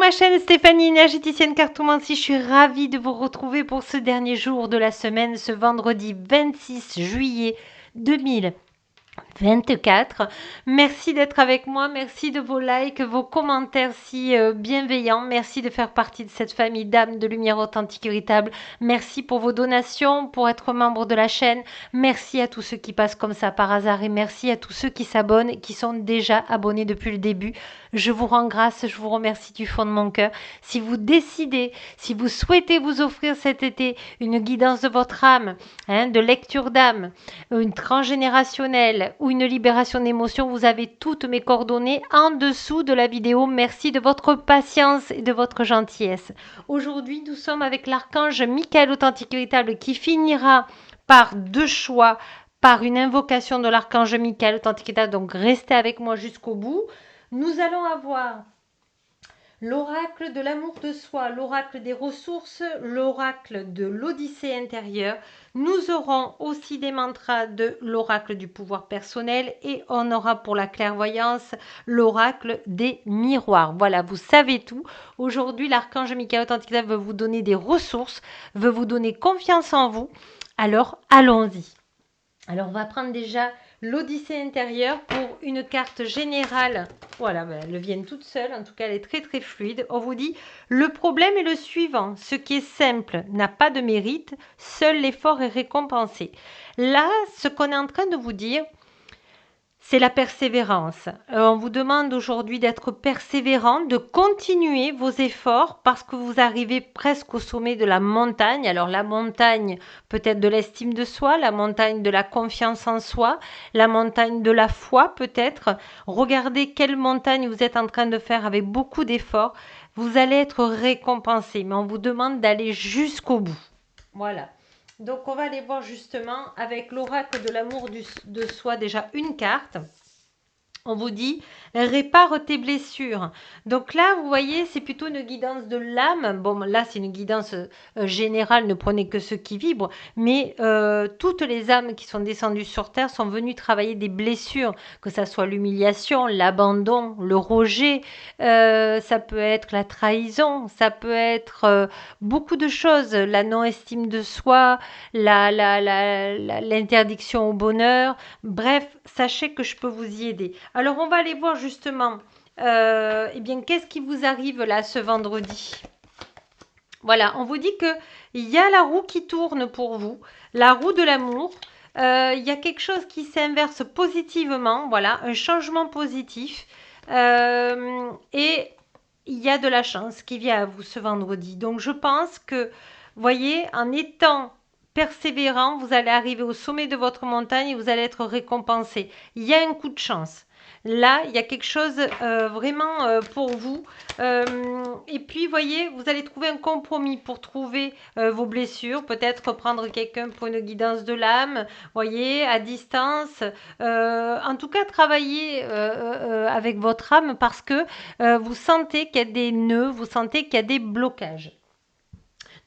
ma chaîne Stéphanie énergéticienne cartomancie, je suis ravie de vous retrouver pour ce dernier jour de la semaine, ce vendredi 26 juillet 2024. Merci d'être avec moi, merci de vos likes, vos commentaires si bienveillants, merci de faire partie de cette famille d'âmes de lumière authentique et véritable, merci pour vos donations, pour être membre de la chaîne, merci à tous ceux qui passent comme ça par hasard et merci à tous ceux qui s'abonnent et qui sont déjà abonnés depuis le début. Je vous rends grâce, je vous remercie du fond de mon cœur. Si vous décidez, si vous souhaitez vous offrir cet été une guidance de votre âme, de lecture d'âme, une transgénérationnelle ou une libération d'émotions, vous avez toutes mes coordonnées en dessous de la vidéo. Merci de votre patience et de votre gentillesse. Aujourd'hui, nous sommes avec l'archange Michael authentique et véritable qui finira par deux choix, par une invocation de l'archange Michael authentique et véritable. Donc restez avec moi jusqu'au bout. Nous allons avoir l'oracle de l'amour de soi, l'oracle des ressources, l'oracle de l'odyssée intérieure. Nous aurons aussi des mantras de l'oracle du pouvoir personnel et on aura pour la clairvoyance l'oracle des miroirs. Voilà, vous savez tout. Aujourd'hui, l'archange Michael authentique veut vous donner des ressources, veut vous donner confiance en vous. Alors, allons-y. Alors, on va prendre déjà l'Odyssée intérieure pour une carte générale. Voilà, elles viennent toutes seules. En tout cas, elle est très, très fluide. On vous dit, le problème est le suivant. Ce qui est simple n'a pas de mérite. Seul l'effort est récompensé. Là, ce qu'on est en train de vous dire, c'est la persévérance. On vous demande aujourd'hui d'être persévérant, de continuer vos efforts parce que vous arrivez presque au sommet de la montagne. Alors la montagne peut-être de l'estime de soi, la montagne de la confiance en soi, la montagne de la foi peut-être. Regardez quelle montagne vous êtes en train de faire avec beaucoup d'efforts. Vous allez être récompensé, mais on vous demande d'aller jusqu'au bout. Voilà. Donc, on va aller voir justement avec l'oracle de l'amour de soi déjà une carte. On vous dit, répare tes blessures. Donc là, vous voyez, c'est plutôt une guidance de l'âme. Bon, là, c'est une guidance générale, ne prenez que ceux qui vibrent. Mais toutes les âmes qui sont descendues sur Terre sont venues travailler des blessures, que ça soit l'humiliation, l'abandon, le rejet, ça peut être la trahison, ça peut être beaucoup de choses, la non-estime de soi, l'interdiction au bonheur. Bref, sachez que je peux vous y aider. Alors, on va aller voir justement, eh bien, qu'est-ce qui vous arrive là ce vendredi? Voilà, on vous dit qu'il y a la roue qui tourne pour vous, la roue de l'amour. Il y a quelque chose qui s'inverse positivement, voilà, un changement positif. Et il y a de la chance qui vient à vous ce vendredi. Donc, je pense que, voyez, en étant persévérant, vous allez arriver au sommet de votre montagne et vous allez être récompensé. Il y a un coup de chance. Là, il y a quelque chose vraiment pour vous. Et puis, voyez, vous allez trouver un compromis pour trouver vos blessures. Peut-être prendre quelqu'un pour une guidance de l'âme, voyez, à distance. En tout cas, travailler avec votre âme parce que vous sentez qu'il y a des nœuds, vous sentez qu'il y a des blocages.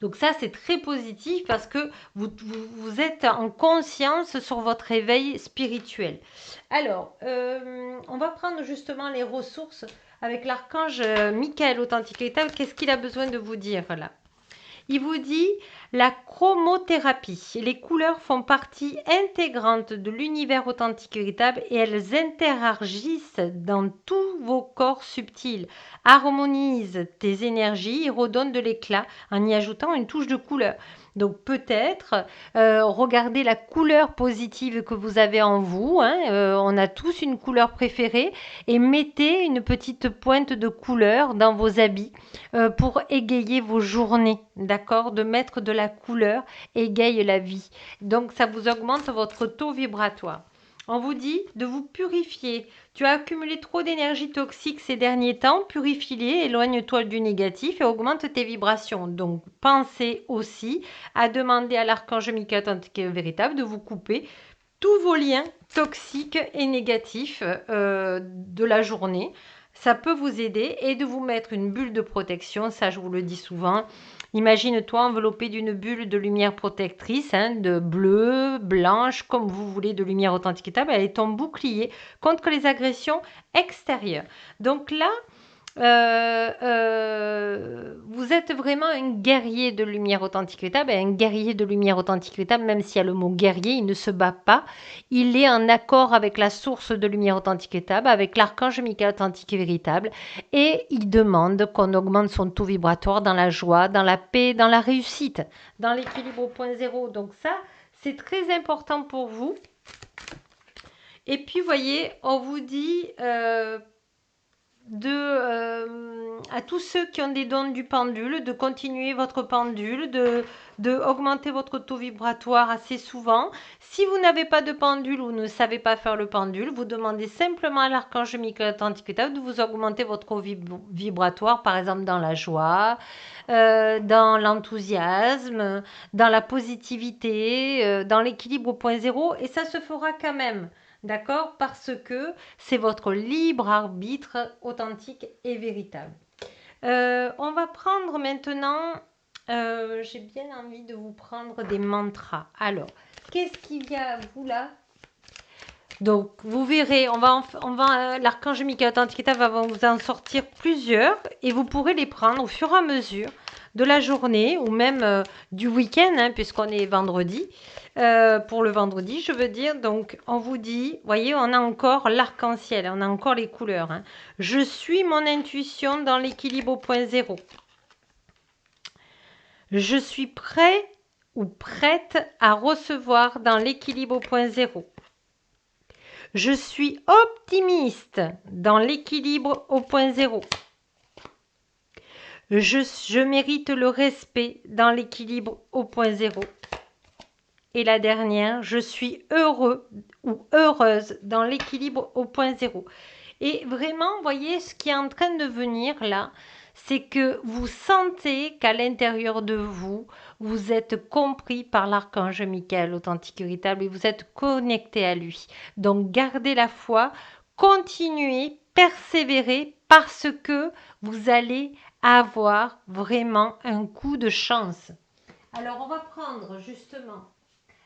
Donc ça, c'est très positif parce que vous êtes en conscience sur votre éveil spirituel. Alors, on va prendre justement les ressources avec l'archange Michael authentique et véritable. Qu'est-ce qu'il a besoin de vous dire là? Il vous dit la chromothérapie. Les couleurs font partie intégrante de l'univers authentique et véritable et elles interagissent dans tous vos corps subtils. Harmonise tes énergies et redonne de l'éclat en y ajoutant une touche de couleur. Donc peut-être regardez la couleur positive que vous avez en vous. On a tous une couleur préférée et mettez une petite pointe de couleur dans vos habits pour égayer vos journées, d'accord? De mettre de la couleur égaye la vie. Donc ça vous augmente votre taux vibratoire. On vous dit de vous purifier. Tu as accumulé trop d'énergie toxique ces derniers temps, purifie-les, éloigne-toi du négatif et augmente tes vibrations. Donc pensez aussi à demander à l'archange Michael authentique et véritable de vous couper tous vos liens toxiques et négatifs de la journée. Ça peut vous aider et de vous mettre une bulle de protection, ça je vous le dis souvent. Imagine-toi enveloppé d'une bulle de lumière protectrice, de bleu, blanche, comme vous voulez, de lumière authentique et véritable. Elle est ton bouclier contre les agressions extérieures. Donc là, Vous êtes vraiment un guerrier de lumière authentique véritable. Et un guerrier de lumière authentique véritable, même s'il y a le mot guerrier, il ne se bat pas. Il est en accord avec la source de lumière authentique véritable, avec l'archange Michael authentique et véritable. Et il demande qu'on augmente son taux vibratoire dans la joie, dans la paix, dans la réussite, dans l'équilibre au point zéro. Donc ça, c'est très important pour vous. Et puis, vous voyez, on vous dit à tous ceux qui ont des dons du pendule, de continuer votre pendule, de augmenter votre taux vibratoire assez souvent. Si vous n'avez pas de pendule ou ne savez pas faire le pendule, vous demandez simplement à l'archange Michael authentique de vous augmenter votre taux vibratoire, par exemple dans la joie, dans l'enthousiasme, dans la positivité, dans l'équilibre au point zéro, et ça se fera quand même. D'accord? Parce que c'est votre libre arbitre authentique et véritable. On va prendre maintenant, j'ai bien envie de vous prendre des mantras. Alors, qu'est-ce qu'il y a à vous là? Donc, vous verrez, l'archange Michael Authentique va vous en sortir plusieurs et vous pourrez les prendre au fur et à mesure de la journée ou même du week-end, hein, puisqu'on est vendredi. Pour le vendredi, je veux dire. Donc, on vous dit, voyez, on a encore l'arc-en-ciel, on a encore les couleurs. Hein. Je suis mon intuition dans l'équilibre au point zéro. Je suis prêt ou prête à recevoir dans l'équilibre au point zéro. Je suis optimiste dans l'équilibre au point zéro. Je mérite le respect dans l'équilibre au point zéro. Et la dernière, je suis heureux ou heureuse dans l'équilibre au point zéro. Et vraiment, voyez, ce qui est en train de venir là, c'est que vous sentez qu'à l'intérieur de vous, vous êtes compris par l'archange Michael, authentique véritable, et vous êtes connecté à lui. Donc, gardez la foi, continuez, persévérez, parce que vous allez avoir vraiment un coup de chance. Alors, on va prendre justement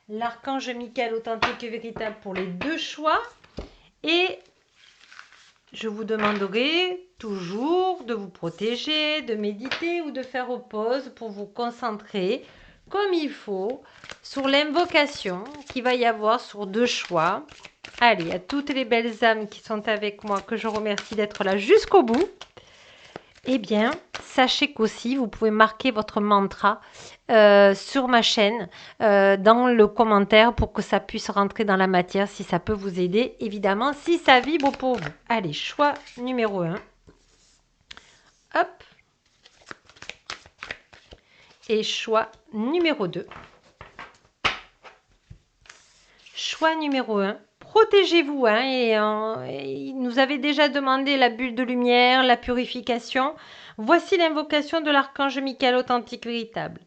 l'archange Michael, authentique et véritable pour les deux choix. Et je vous demanderai toujours de vous protéger, de méditer ou de faire pause pour vous concentrer comme il faut sur l'invocation qu'il va y avoir sur deux choix. Allez, à toutes les belles âmes qui sont avec moi, que je remercie d'être là jusqu'au bout. Eh bien, sachez qu'aussi, vous pouvez marquer votre mantra sur ma chaîne, dans le commentaire pour que ça puisse rentrer dans la matière, si ça peut vous aider, évidemment, si ça vibre pour vous. Allez, choix numéro 1. Hop. Et choix numéro 2. Choix numéro 1. Protégez-vous, hein, il nous avait déjà demandé la bulle de lumière, la purification. Voici l'invocation de l'archange Michael authentique véritable.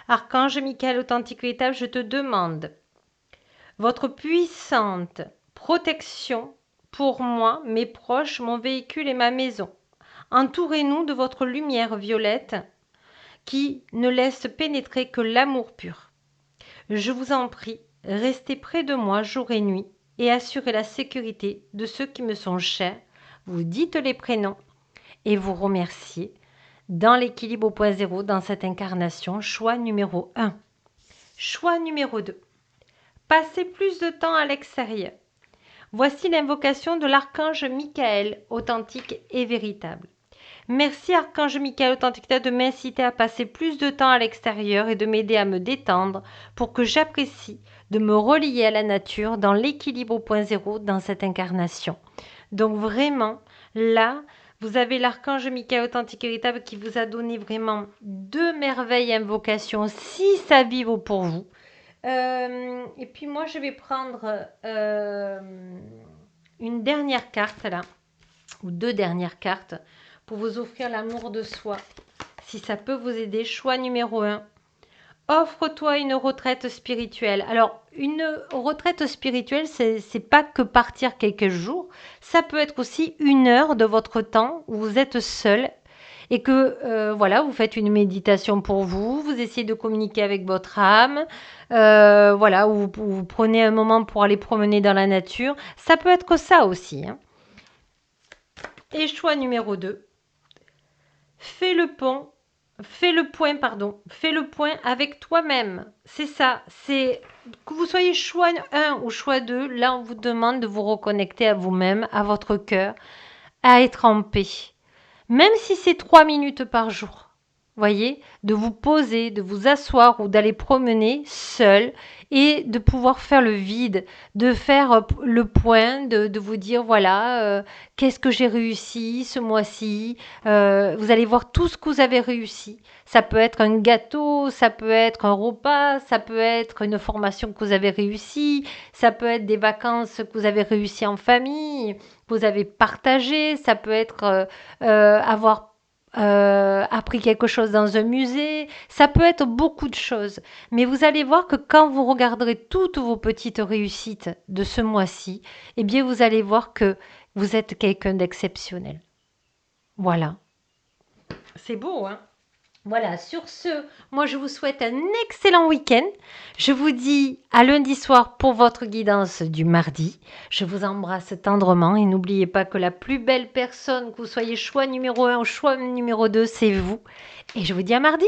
Archange Michael authentique véritable, je te demande votre puissante protection pour moi, mes proches, mon véhicule et ma maison. Entourez-nous de votre lumière violette qui ne laisse pénétrer que l'amour pur. Je vous en prie, restez près de moi jour et nuit et assurez la sécurité de ceux qui me sont chers. Vous dites les prénoms et vous remerciez dans l'équilibre au point zéro dans cette incarnation. Choix numéro 1. Choix numéro 2. Passez plus de temps à l'extérieur. Voici l'invocation de l'archange Michael, authentique et véritable. Merci archange Michael authentique de m'inciter à passer plus de temps à l'extérieur et de m'aider à me détendre pour que j'apprécie de me relier à la nature dans l'équilibre au point zéro dans cette incarnation. Donc vraiment, là, vous avez l'archange Michael authentique et véritable qui vous a donné vraiment deux merveilles invocations si ça vibre pour vous. Et puis moi, je vais prendre une dernière carte là, ou deux dernières cartes pour vous offrir l'amour de soi. Si ça peut vous aider, choix numéro 1. Offre-toi une retraite spirituelle. Alors, une retraite spirituelle, c'est pas que partir quelques jours. Ça peut être aussi 1 heure de votre temps où vous êtes seul et que voilà, vous faites une méditation pour vous, vous essayez de communiquer avec votre âme, voilà, ou vous prenez un moment pour aller promener dans la nature. Ça peut être que ça aussi. Hein. Et choix numéro 2. fais le pont, fais le point avec toi-même. C'est ça, c'est que vous soyez choix un ou choix 2, là on vous demande de vous reconnecter à vous-même, à votre cœur, à être en paix. Même si c'est 3 minutes par jour. Voyez, de vous poser, de vous asseoir ou d'aller promener seul et de pouvoir faire le vide, de faire le point, de vous dire voilà, qu'est-ce que j'ai réussi ce mois-ci. Vous allez voir tout ce que vous avez réussi. Ça peut être un gâteau, ça peut être un repas, ça peut être une formation que vous avez réussi, ça peut être des vacances que vous avez réussi en famille, vous avez partagé, ça peut être avoir appris quelque chose dans un musée, ça peut être beaucoup de choses. Mais vous allez voir que quand vous regarderez toutes vos petites réussites de ce mois-ci, eh bien vous allez voir que vous êtes quelqu'un d'exceptionnel. Voilà. C'est beau, hein? Voilà, sur ce, moi je vous souhaite un excellent week-end. Je vous dis à lundi soir pour votre guidance du mardi. Je vous embrasse tendrement et n'oubliez pas que la plus belle personne, que vous soyez choix numéro 1 ou choix numéro 2, c'est vous. Et je vous dis à mardi.